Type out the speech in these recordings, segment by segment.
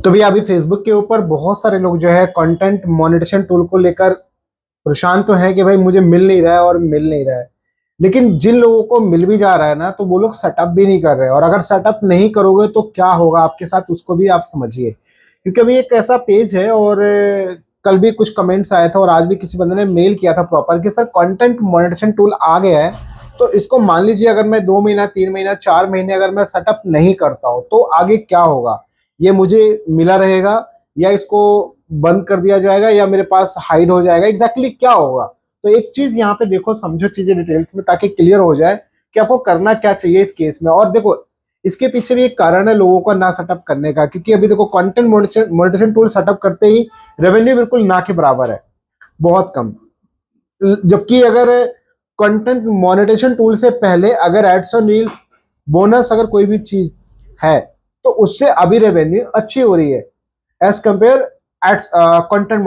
तो भैया अभी फेसबुक के ऊपर बहुत सारे लोग जो है कंटेंट मोनेटाइजेशन टूल को लेकर परेशान तो है कि भाई मुझे मिल नहीं रहा है और मिल नहीं रहा है। लेकिन जिन लोगों को मिल भी जा रहा है ना, तो वो लोग सेटअप भी नहीं कर रहे हैं। और अगर सेटअप नहीं करोगे तो क्या होगा आपके साथ, उसको भी आप समझिए। क्योंकि अभी एक ऐसा पेज है, और कल भी कुछ कमेंट्स आए थे और आज भी किसी बंदे ने मेल किया था प्रॉपर कि सर कंटेंट मोनेटाइजेशन टूल आ गया है, तो इसको मान लीजिए अगर मैं 2 महीना 3 महीना 4 महीने अगर मैं सेटअप नहीं करता हूँ तो आगे क्या होगा, ये मुझे मिला रहेगा या इसको बंद कर दिया जाएगा या मेरे पास हाइड हो जाएगा, एग्जैक्टली क्या होगा। तो एक चीज यहाँ पे देखो, समझो चीजें डिटेल्स में ताकि क्लियर हो जाए कि आपको करना क्या चाहिए इस केस में। और देखो, इसके पीछे भी एक कारण है लोगों का ना सेटअप करने का, क्योंकि अभी देखो कंटेंट मोनेटाइजेशन टूल सेटअप करते ही रेवेन्यू बिल्कुल ना के बराबर है, बहुत कम। जबकि अगर कंटेंट मोनेटाइजेशन टूल से पहले अगर एड्स और रील्स बोनस अगर कोई भी चीज है तो उससे अभी रेवेन्यू अच्छी हो रही है as compare ads content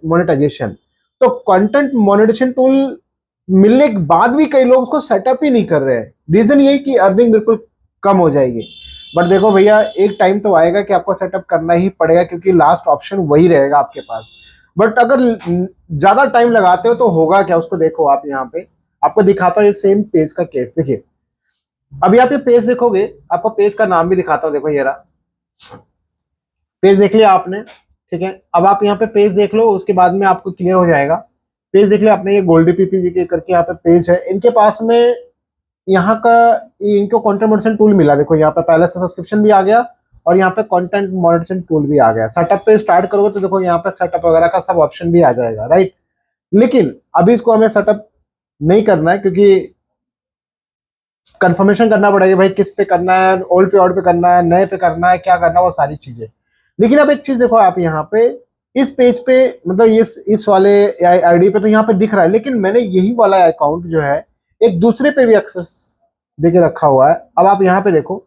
monetisation. तो कंटेंट मोनेटाइजेशन टूल मिलने के बाद भी कई लोग उसको सेटअप ही नहीं कर रहे हैं। रीजन यही कि अर्निंग बिल्कुल कम हो जाएगी। बट देखो भैया, एक टाइम तो आएगा कि आपको सेटअप करना ही पड़ेगा, क्योंकि लास्ट ऑप्शन वही रहेगा आपके पास। बट अगर ज्यादा टाइम लगाते हो तो होगा क्या, उसको देखो आप यहाँ पे। आपको दिखाता हूँ ये सेम पेज का केस, देखिए। अभी आप ये पेज देखोगे, आपको पेज का नाम भी दिखाता हूँ, देखो ये रहा पेज। देख लिया आपने, ठीक है। अब आप यहाँ पे पेज देख लो, उसके बाद में आपको क्लियर हो जाएगा। पेज देख लिया आपने, ये गोल्डी पीपीजी के करके यहाँ पे पेज है। इनके पास में यहाँ का इनको कंटेंट मोनेटाइजेशन टूल मिला। देखो यहाँ पे पहले से सब्सक्रिप्शन भी आ गया और यहाँ पे कंटेंट मोनेटाइजेशन टूल भी आ गया। सेटअप पे स्टार्ट करोगे तो देखो यहाँ पे सेटअप वगैरह का सब ऑप्शन भी आ जाएगा, राइट। लेकिन अभी इसको हमें सेटअप नहीं करना है, क्योंकि कंफर्मेशन करना पड़ेगा भाई किस पे करना है, ओल्ड पे ऑड पे करना है, नए पे करना है, क्या करना है, वो सारी चीजें। लेकिन अब एक चीज देखो, आप यहाँ पे इस पेज पे, मतलब इस वाले आईडी पे तो यहाँ पे दिख रहा है, लेकिन मैंने यही वाला अकाउंट जो है एक दूसरे पे भी एक्सेस देके रखा हुआ है। अब आप यहाँ पे देखो,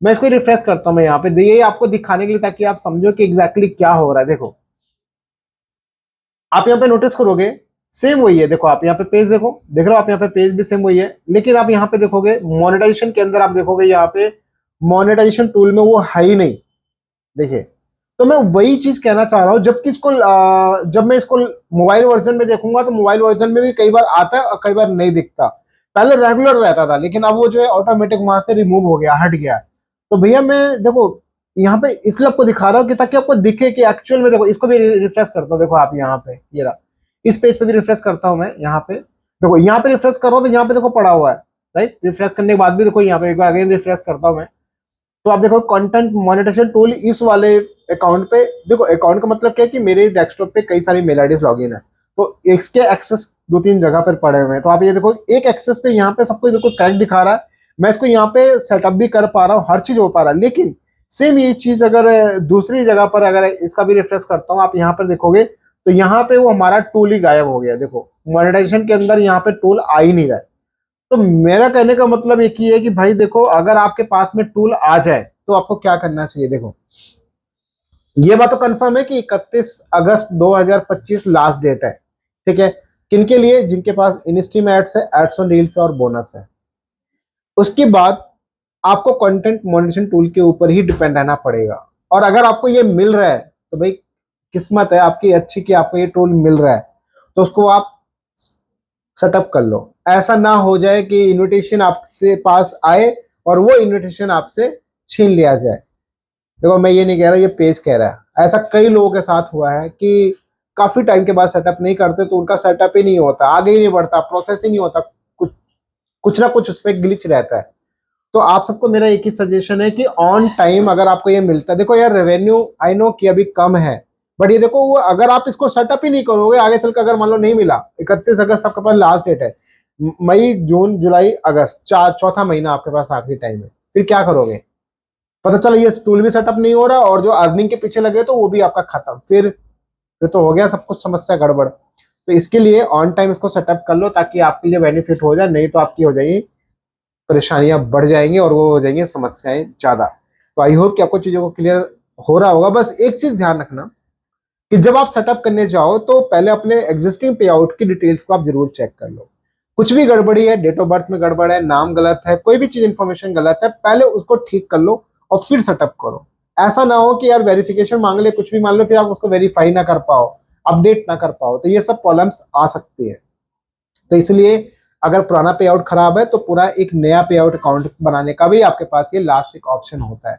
मैं इसको रिफ्रेश करता हूँ, मैं यहाँ पे ये आपको दिखाने के लिए ताकि आप समझो कि एग्जैक्टली क्या हो रहा है। देखो आप यहाँ पे नोटिस करोगे, सेम वही है। देखो आप यहाँ पे पेज देखो, देख रहे हो आप यहाँ पे पेज भी सेम वही है। लेकिन आप यहाँ पे देखोगे मोनेटाइजेशन के अंदर, आप देखोगे यहाँ पे मोनेटाइजेशन टूल में वो है ही नहीं। देखिए, तो मैं वही चीज कहना चाह रहा हूँ, जबकि इसको जब मैं इसको मोबाइल वर्जन में देखूंगा तो मोबाइल वर्जन में भी कई बार आता है और कई बार नहीं दिखता। पहले रेगुलर रहता था, लेकिन अब वो जो है ऑटोमेटिक वहां से रिमूव हो गया, हट गया। तो भैया मैं देखो यहाँ पे इसलिए आपको दिखा रहा हूँ कि ताकि आपको दिखे कि एक्चुअल में। देखो इसको भी रिफ्रेश करता हूँ, देखो आप यहाँ पे, ये रहा, इस पेज पे भी रिफ्रेश करता हूँ मैं यहाँ पे। देखो यहाँ पे रिफ्रेश कर रहा हूँ तो यहाँ पे देखो पड़ा हुआ है, राइट। रिफ्रेश करने के बाद भी देखो यहाँ पे एक बार अगेन रिफ्रेश करता हूँ मैं, तो आप देखो कंटेंट मोनेटाइजेशन टूल इस वाले अकाउंट पे। देखो अकाउंट का मतलब क्या है कि मेरे डेस्कटॉप पे कई सारी मेल आईडीज लॉगिन है, तो इसके एक्सेस 2-3 जगह पर पड़े हुए हैं। तो आप ये देखो एक एक्सेस पे यहाँ पे सब कुछ बिल्कुल करेक्ट दिखा रहा है, मैं इसको यहाँ पे सेटअप भी कर पा रहा हूँ, हर चीज हो पा रहा है। लेकिन सेम ये चीज अगर दूसरी जगह पर अगर इसका भी रिफ्रेश करता हूँ, आप यहाँ पर देखोगे तो यहाँ पे वो हमारा टूल ही गायब हो गया। देखो मोनेटाइजेशन के अंदर यहाँ पे टूल आ ही नहीं रहा है। तो मेरा कहने का मतलब एक ही है कि भाई देखो, अगर आपके पास में टूल आ जाए तो आपको क्या करना चाहिए। देखो ये बात तो कंफर्म है कि 31 अगस्त 2025 लास्ट डेट है, ठीक है। किनके लिए? जिनके पास इनस्ट्रीम एड्स है, एड्स ऑन रील्स है और बोनस है। उसके बाद आपको कंटेंट मोनेटाइजेशन टूल के ऊपर ही डिपेंड रहना पड़ेगा। और अगर आपको ये मिल रहा है तो भाई किस्मत है आपकी अच्छी कि आपको ये टूल मिल रहा है, तो उसको आप सेटअप कर लो। ऐसा ना हो जाए कि इनविटेशन आपसे पास आए और वो इनविटेशन आपसे छीन लिया जाए। देखो मैं ये नहीं कह रहा, ये पेज कह रहा है। ऐसा कई लोगों के साथ हुआ है कि काफी टाइम के बाद सेटअप नहीं करते तो उनका सेटअप ही नहीं होता, आगे ही नहीं बढ़ता, प्रोसेस ही नहीं होता, कुछ कुछ ना कुछ उसमें ग्लिच रहता है। तो आप सबको मेरा एक ही सजेशन है कि ऑन टाइम अगर आपको ये मिलता है, देखो यार रेवेन्यू आई नो कि अभी कम है, बट ये देखो वो अगर आप इसको सेटअप ही नहीं करोगे आगे चलकर, अगर मान लो नहीं मिला, 31 अगस्त आपके पास लास्ट डेट है, मई जून जुलाई अगस्त, चौथा महीना आपके पास आखिरी टाइम है, फिर क्या करोगे? पता चला ये टूल भी सेटअप नहीं हो रहा और जो अर्निंग के पीछे लगे तो वो भी आपका खत्म। फिर तो हो गया सब कुछ, समस्या गड़बड़। तो इसके लिए ऑन टाइम इसको सेटअप कर लो ताकि आपके लिए बेनिफिट हो जाए, नहीं तो आपकी हो जाएगी परेशानियां बढ़ जाएंगी और वो हो जाएंगी समस्याएं ज्यादा। तो आई होप कि आपको चीजों को क्लियर हो रहा होगा। बस एक चीज ध्यान रखना कि जब आप सेटअप करने जाओ तो पहले अपने एग्जिस्टिंग पे आउट की डिटेल्स को आप जरूर चेक कर लो। कुछ भी गड़बड़ी है, डेट ऑफ बर्थ में गड़बड़ है, नाम गलत है, कोई भी चीज इंफॉर्मेशन गलत है, पहले उसको ठीक कर लो और फिर सेटअप करो। ऐसा ना हो कि यार वेरिफिकेशन मांग ले, कुछ भी मान लो, फिर आप उसको वेरीफाई ना कर पाओ, अपडेट ना कर पाओ, तो ये सब प्रॉब्लम्स आ सकती है। तो इसलिए अगर पुराना पे आउट खराब है तो पूरा एक नया पे आउट अकाउंट बनाने का भी आपके पास ये लास्ट एक ऑप्शन होता है।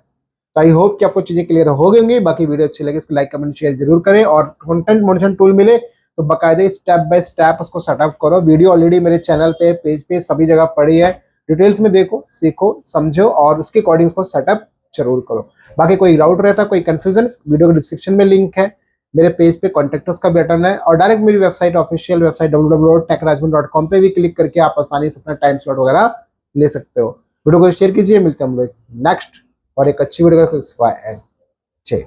तो आई होप कि आपको चीजें क्लियर हो गई होंगी। बाकी वीडियो अच्छी लगे इसको लाइक कमेंट शेयर जरूर करें, और कंटेंट मॉनिटरिंग टूल मिले तो बाकायदे स्टेप बाय स्टेप उसको सेटअप करो। वीडियो ऑलरेडी मेरे चैनल पे, पेज पे, सभी जगह पड़ी है, डिटेल्स में देखो, सीखो, समझो और उसके अकॉर्डिंग उसको सेटअप जरूर करो। बाकी कोई डाउट रहता, कोई कंफ्यूजन, वीडियो के डिस्क्रिप्शन में लिंक है, मेरे पेज पे कॉन्टेक्टर्स का बटन है, और डायरेक्ट मेरी वेबसाइट, ऑफिशियल वेबसाइट www.techrajman.com पे भी क्लिक करके आप आसानी से अपना टाइम स्लॉट वगैरह ले सकते हो। वीडियो को शेयर कीजिए, मिलते हैं हम लोग नेक्स्ट और एक अच्छी वीडियो का।